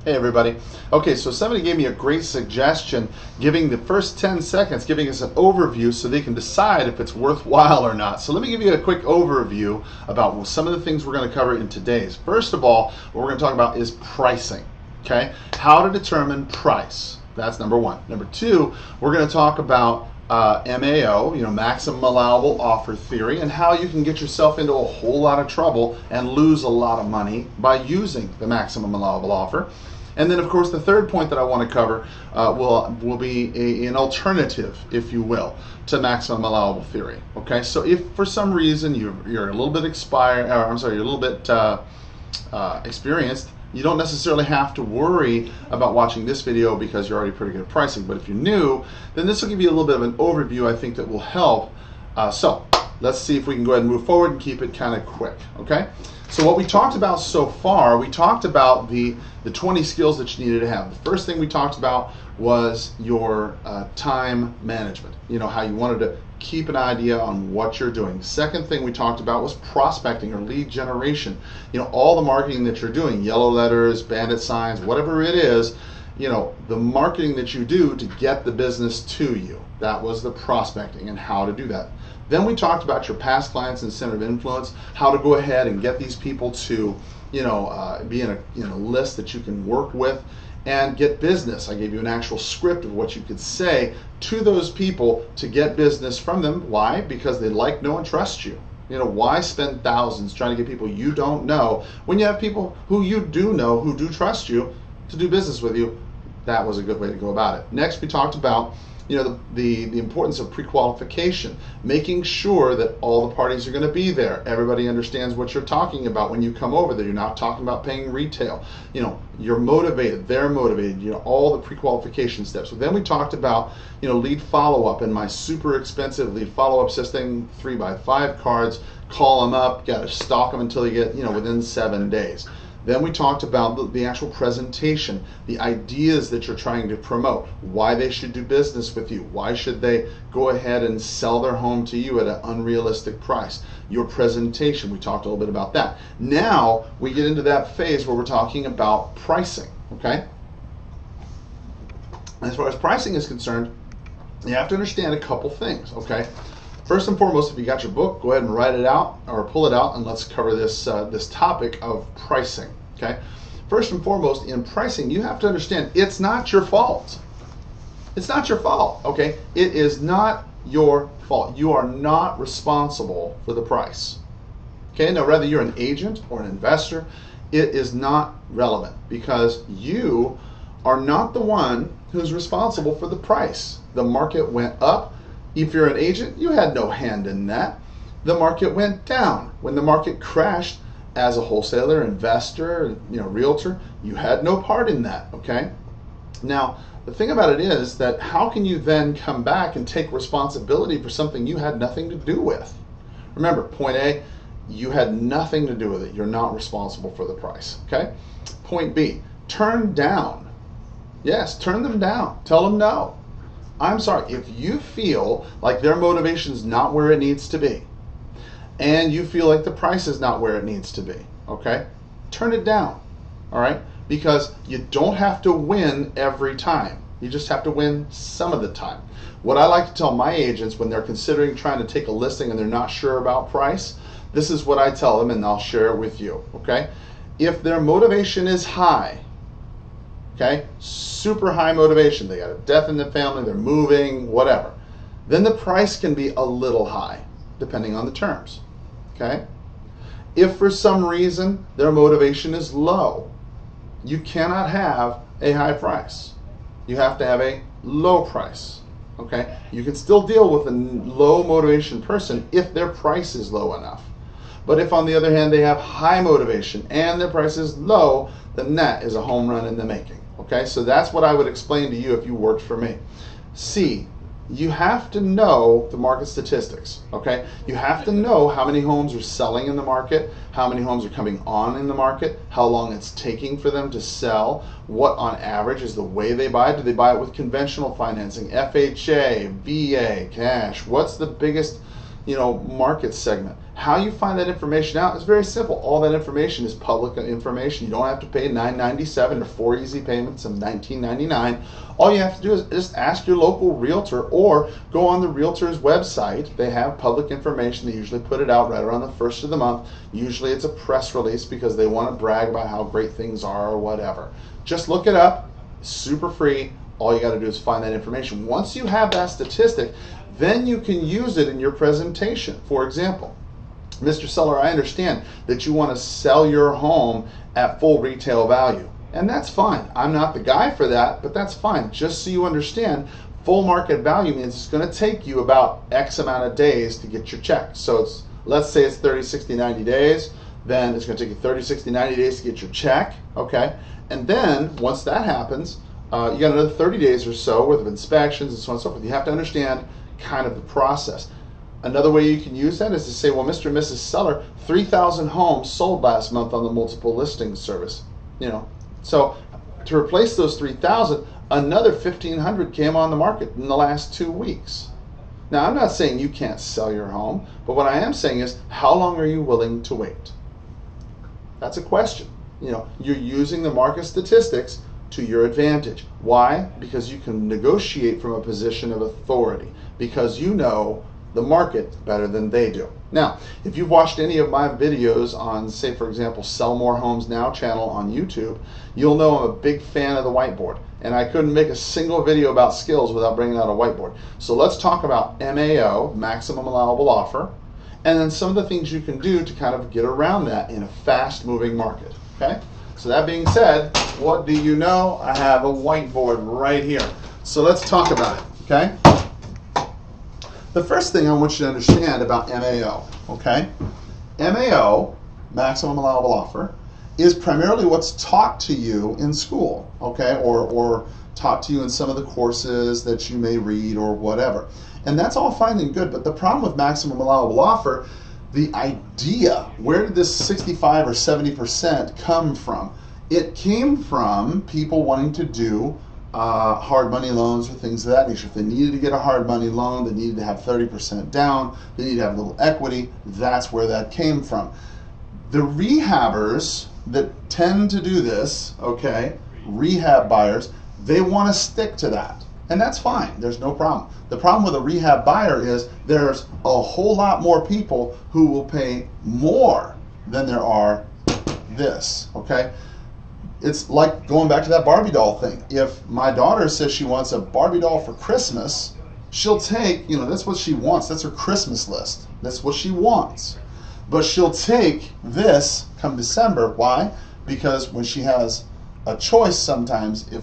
Hey everybody. Okay, so somebody gave me a great suggestion, giving the first 10 seconds, giving us an overview so they can decide if it's worthwhile or not. So let me give you a quick overview about some of the things we're going to cover in today's. First of all, what we're going to talk about is pricing. Okay, how to determine price. That's number one. Number two, we're going to talk about MAO, maximum allowable offer theory, and how you can get yourself into a whole lot of trouble and lose a lot of money by using the maximum allowable offer. And then, of course, the third point that I want to cover will be an alternative, if you will, to maximum allowable theory. Okay, so if for some reason you're a little bit experienced, you don't necessarily have to worry about watching this video because you're already pretty good at pricing. But if you're new, then this will give you a little bit of an overview, I think, that will help. So let's see if we can go ahead and move forward and keep it kind of quick, okay? So what we talked about so far, we talked about the 20 skills that you needed to have. The first thing we talked about was your time management, how you wanted to keep an idea on what you're doing. The second thing we talked about was prospecting or lead generation. All the marketing that you're doing, yellow letters, bandit signs, whatever it is, the marketing that you do to get the business to you. That was the prospecting and how to do that. Then we talked about your past clients and center of influence, how to go ahead and get these people to, be in a list that you can work with and get business. I gave you an actual script of what you could say to those people to get business from them. Why? Because they like, know, and trust you. Why spend thousands trying to get people you don't know when you have people who you do know, who do trust you to do business with you? That was a good way to go about it. Next, we talked about the importance of pre-qualification, making sure that all the parties are going to be there. Everybody understands what you're talking about when you come over there. You're not talking about paying retail. You're motivated, they're motivated, all the pre-qualification steps. So then we talked about, lead follow-up and my super expensive lead follow-up system, 3x5 cards, call them up, got to stalk them until you get, within 7 days. Then we talked about the actual presentation, the ideas that you're trying to promote, why they should do business with you, why should they go ahead and sell their home to you at an unrealistic price. Your presentation, we talked a little bit about that. Now we get into that phase where we're talking about pricing, okay? As far as pricing is concerned, you have to understand a couple things, okay? First and foremost, if you got your book, go ahead and write it out or pull it out and let's cover this this topic of pricing. Okay. First and foremost, in pricing, you have to understand it's not your fault. It's not your fault. Okay. It is not your fault. You are not responsible for the price. Okay. Now, whether you're an agent or an investor, it is not relevant because you are not the one who's responsible for the price. The market went up. If you're an agent, you had no hand in that. The market went down. When the market crashed, as a wholesaler, investor, realtor, you had no part in that, okay? Now, the thing about it is that how can you then come back and take responsibility for something you had nothing to do with? Remember, point A, you had nothing to do with it. You're not responsible for the price, okay? Point B, turn down. Yes, turn them down. Tell them no. I'm sorry, if you feel like their motivation is not where it needs to be, and you feel like the price is not where it needs to be, okay, turn it down, all right? Because you don't have to win every time. You just have to win some of the time. What I like to tell my agents when they're considering trying to take a listing and they're not sure about price, this is what I tell them and I'll share it with you, okay? If their motivation is high, okay, super high motivation, they got a death in the family, they're moving, whatever, then the price can be a little high, depending on the terms, okay? If for some reason their motivation is low, you cannot have a high price. You have to have a low price, okay? You can still deal with a low motivation person if their price is low enough. But if on the other hand they have high motivation and their price is low, then that is a home run in the making. Okay, so that's what I would explain to you if you worked for me. C, you have to know the market statistics, okay? You have to know how many homes are selling in the market, how many homes are coming on in the market, how long it's taking for them to sell, what on average is the way they buy. Do they buy it with conventional financing, FHA, VA, cash? What's the biggest, market segment? How you find that information out is very simple. All that information is public information. You don't have to pay $9.97 or 4 easy payments of $19.99. All you have to do is just ask your local realtor or go on the realtor's website. They have public information. They usually put it out right around the first of the month. Usually it's a press release because they want to brag about how great things are or whatever. Just look it up. Super free. All you got to do is find that information. Once you have that statistic, then you can use it in your presentation. For example, Mr. Seller, I understand that you want to sell your home at full retail value. And that's fine. I'm not the guy for that, but that's fine. Just so you understand, full market value means it's going to take you about X amount of days to get your check. So let's say it's 30, 60, 90 days. Then it's going to take you 30, 60, 90 days to get your check. Okay. And then once that happens, you got another 30 days or so worth of inspections and so on and so forth. You have to understand kind of the process. Another way you can use that is to say, well, Mr. and Mrs. Seller, 3,000 homes sold last month on the multiple listing service. So to replace those 3,000, another 1,500 came on the market in the last 2 weeks. Now, I'm not saying you can't sell your home, but what I am saying is, how long are you willing to wait? That's a question. You're using the market statistics to your advantage. Why? Because you can negotiate from a position of authority, because you know the market better than they do. Now, if you've watched any of my videos on, say, for example, Sell More Homes Now channel on YouTube, you'll know I'm a big fan of the whiteboard. And I couldn't make a single video about skills without bringing out a whiteboard. So let's talk about MAO, Maximum Allowable Offer, and then some of the things you can do to kind of get around that in a fast-moving market. Okay? So that being said, what do you know? I have a whiteboard right here. So let's talk about it. Okay? The first thing I want you to understand about MAO, okay? MAO, Maximum Allowable Offer, is primarily what's taught to you in school, okay? Or taught to you in some of the courses that you may read or whatever. And that's all fine and good, but the problem with Maximum Allowable Offer, the idea, where did this 65 or 70% come from? It came from people wanting to do hard money loans or things of that nature. If they needed to get a hard money loan, they needed to have 30% down, they needed to have a little equity. That's where that came from. The rehabbers that tend to do this, okay, rehab buyers, they want to stick to that. And that's fine, there's no problem. The problem with a rehab buyer is there's a whole lot more people who will pay more than there are this, okay? It's like going back to that Barbie doll thing. If my daughter says she wants a Barbie doll for Christmas, she'll take, that's what she wants. That's her Christmas list. That's what she wants. But she'll take this come December. Why? Because when she has a choice sometimes, if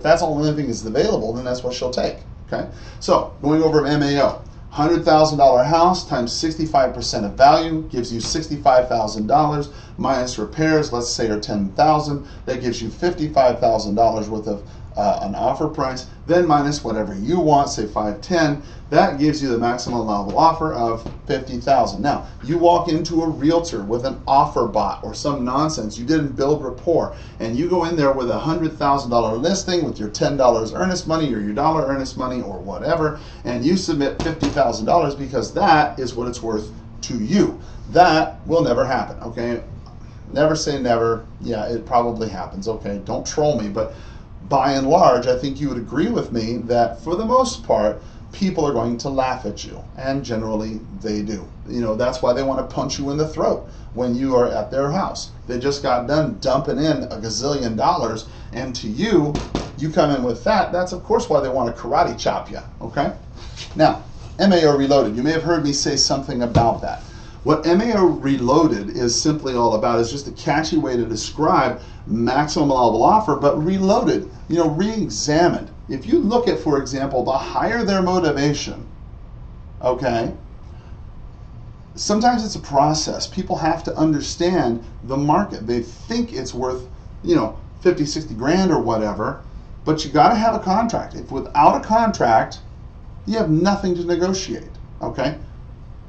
that's the only thing that's available, then that's what she'll take. Okay? So, going over MAO. $100,000 house times 65% of value gives you $65,000 minus repairs, let's say, are $10,000. That gives you $55,000 worth of an offer price. Then minus whatever you want, say $510. That gives you the maximum allowable offer of $50,000. Now, you walk into a realtor with an offer bot or some nonsense. You didn't build rapport, and you go in there with a $100,000 listing with your $10 earnest money or your dollar earnest money or whatever, and you submit $50,000 because that is what it's worth to you. That will never happen. Okay, never say never. Yeah, it probably happens. Okay, don't troll me, but by and large, I think you would agree with me that for the most part, people are going to laugh at you, and generally they do. That's why they want to punch you in the throat when you are at their house. They just got done dumping in a gazillion dollars, and to you, you come in with that. That's of course why they want to karate chop you, okay? Now, MAO Reloaded, you may have heard me say something about that. What MAO Reloaded is simply all about is just a catchy way to describe maximum allowable offer, but reloaded, re-examined. If you look at, for example, the higher their motivation, okay, sometimes it's a process. People have to understand the market. They think it's worth, 50, 60 grand or whatever, but you got to have a contract. If without a contract, you have nothing to negotiate, okay?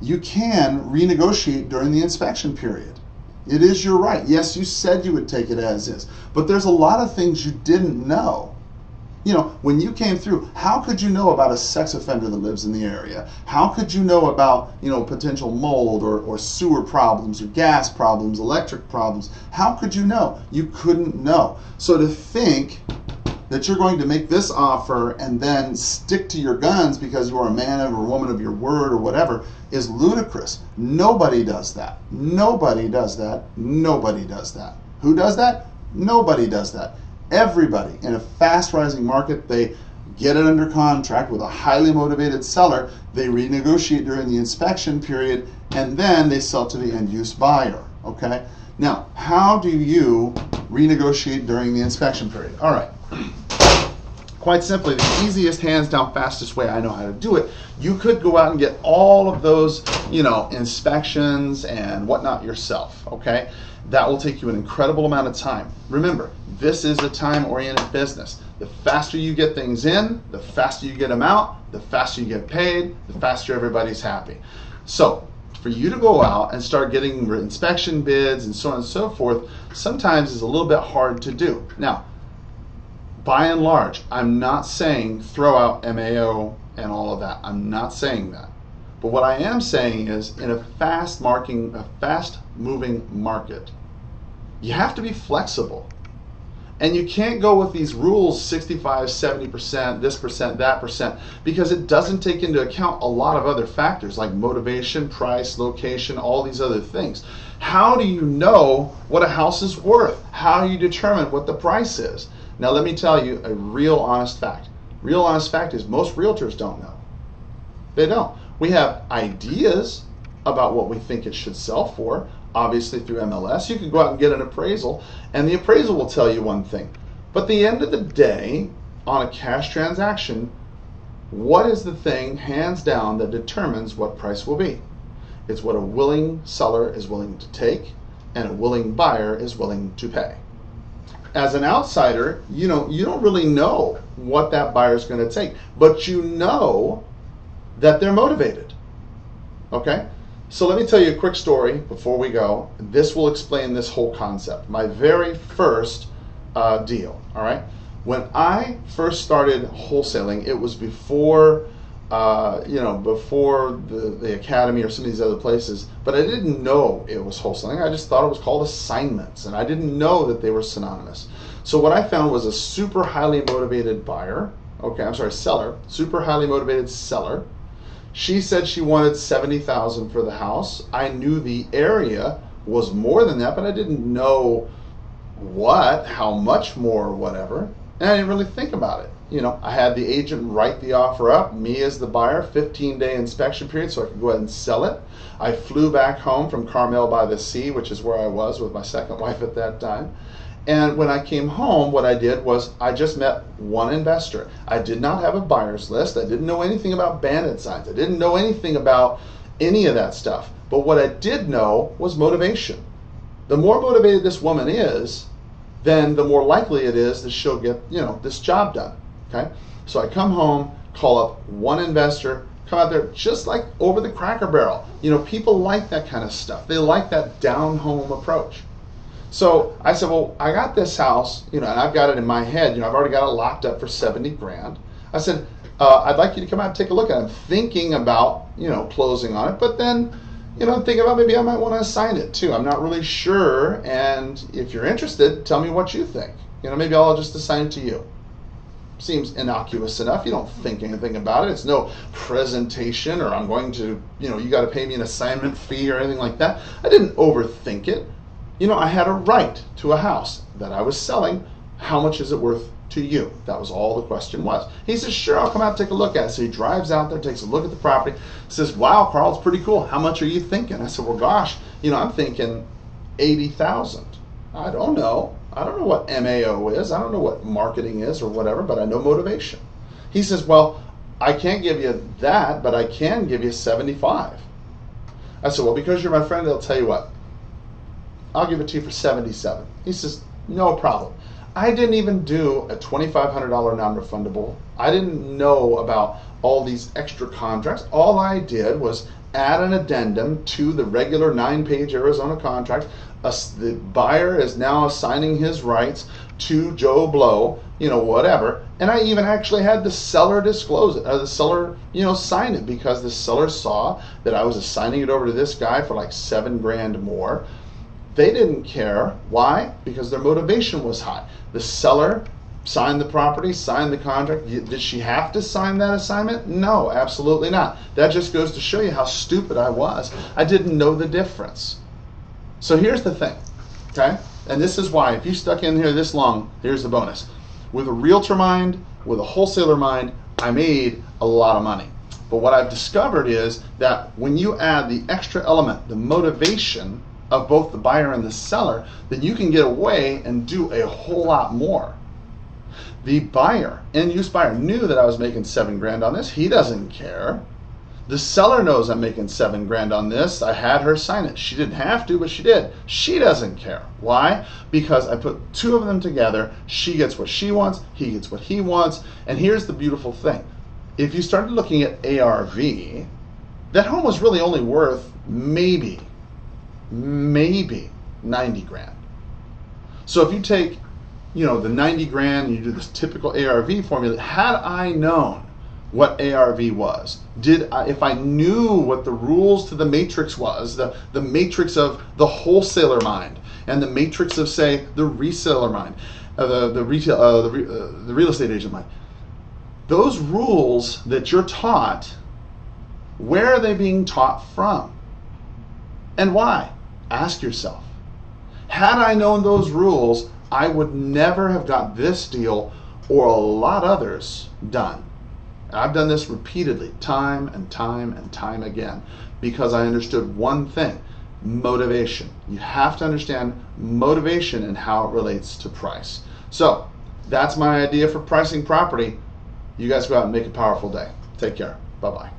You can renegotiate during the inspection period. It is your right. Yes, you said you would take it as is, but there's a lot of things you didn't know. You know, when you came through, how could you know about a sex offender that lives in the area? How could you know about, you know, potential mold or sewer problems or gas problems, electric problems? How could you know? You couldn't know. So to think that you're going to make this offer and then stick to your guns because you are a man or a woman of your word or whatever is ludicrous. Nobody does that. Nobody does that. Nobody does that. Who does that? Nobody does that. Everybody in a fast rising market, they get it under contract with a highly motivated seller, they renegotiate during the inspection period, and then they sell to the end use buyer. Okay? Now, how do you renegotiate during the inspection period? All right. Quite simply, the easiest, hands down, fastest way I know how to do it, you could go out and get all of those, you know, inspections and whatnot yourself, okay? That will take you an incredible amount of time. Remember, this is a time-oriented business. The faster you get things in, the faster you get them out, the faster you get paid, the faster everybody's happy. So, for you to go out and start getting inspection bids and so on and so forth, sometimes is a little bit hard to do. Now, by and large, I'm not saying throw out MAO and all of that. I'm not saying that. But what I am saying is, in a fast-moving market, you have to be flexible. And you can't go with these rules, 65, 70%, this percent, that percent, because it doesn't take into account a lot of other factors like motivation, price, location, all these other things. How do you know what a house is worth? How do you determine what the price is? Now let me tell you a real honest fact. Real honest fact is most realtors don't know. They don't. We have ideas about what we think it should sell for, obviously through MLS. You can go out and get an appraisal, and the appraisal will tell you one thing. But at the end of the day, on a cash transaction, what is the thing, hands down, that determines what price will be? It's what a willing seller is willing to take, and a willing buyer is willing to pay. As an outsider, you know, you don't really know what that buyer is going to take, but you know that they're motivated. Okay? So let me tell you a quick story before we go. This will explain this whole concept. My very first deal, all right? When I first started wholesaling, it was before, before the academy or some of these other places, but I didn't know it was wholesaling. I just thought it was called assignments, and I didn't know that they were synonymous. So what I found was a super highly motivated buyer, seller, super highly motivated seller. She said she wanted $70,000 for the house. I knew the area was more than that, but I didn't know how much more, or whatever. And I didn't really think about it. You know, I had the agent write the offer up, me as the buyer, 15-day inspection period so I could go ahead and sell it. I flew back home from Carmel by the Sea, which is where I was with my second wife at that time. And when I came home, what I did was I just met one investor. I did not have a buyer's list. I didn't know anything about bandit signs. I didn't know anything about any of that stuff. But what I did know was motivation. The more motivated this woman is, then the more likely it is that she'll get, you know, this job done. Okay? So I come home, call up one investor, come out there just like over the Cracker Barrel. You know, people like that kind of stuff. They like that down-home approach. So I said, well, I got this house, you know, and I've got it in my head, you know, I've already got it locked up for 70 grand. I said, I'd like you to come out and take a look at it. I'm thinking about, you know, closing on it, but then, you know, I'm thinking about maybe I might want to assign it too. I'm not really sure, and if you're interested, tell me what you think. You know, maybe I'll just assign it to you. Seems innocuous enough. You don't think anything about it. It's no presentation or I'm going to, you know, you got to pay me an assignment fee or anything like that. I didn't overthink it. You know, I had a right to a house that I was selling. How much is it worth to you? That was all the question was. He says, sure, I'll come out and take a look at it. So he drives out there, takes a look at the property, says, wow, Carl, it's pretty cool. How much are you thinking? I said, well, gosh, you know, I'm thinking 80,000. I don't know. I don't know what MAO is. I don't know what marketing is or whatever, but I know motivation. He says, well, I can't give you that, but I can give you 75. I said, well, because you're my friend, they'll tell you what. I'll give it to you for 77. He says, no problem. I didn't even do a $2,500 non-refundable. I didn't know about all these extra contracts. All I did was add an addendum to the regular 9-page Arizona contract. The buyer is now assigning his rights. to Joe Blow, whatever. And I even actually had the seller disclose it, or the seller, sign it, because the seller saw that I was assigning it over to this guy for like $7,000 more. They didn't care. Why? Because their motivation was high. The seller signed the property, signed the contract. Did she have to sign that assignment? No, absolutely not. That just goes to show you how stupid I was. I didn't know the difference. So here's the thing, okay? And this is why, if you stuck in here this long, here's the bonus. With a realtor mind, with a wholesaler mind, I made a lot of money. But what I've discovered is that when you add the extra element, the motivation of both the buyer and the seller, then you can get away and do a whole lot more. The buyer, end-use buyer, knew that I was making $7,000 on this. He doesn't care. The seller knows I'm making $7,000 on this. I had her sign it. She didn't have to, but she did. She doesn't care. Why? Because I put two of them together. She gets what she wants. He gets what he wants. And here's the beautiful thing. If you started looking at ARV, that home was really only worth maybe $90,000. So if you take the $90,000 and you do this typical ARV formula, had I known what ARV was, if I knew what the rules to the matrix was, the matrix of the wholesaler mind and the matrix of, say, the reseller mind, the real estate agent mind, those rules that you're taught, where are they being taught from? And why? Ask yourself. Had I known those rules, I would never have got this deal or a lot others done. And I've done this repeatedly, time and time and time again, because I understood one thing: motivation. You have to understand motivation and how it relates to price. So that's my idea for pricing property. You guys go out and make a powerful day. Take care. Bye-bye.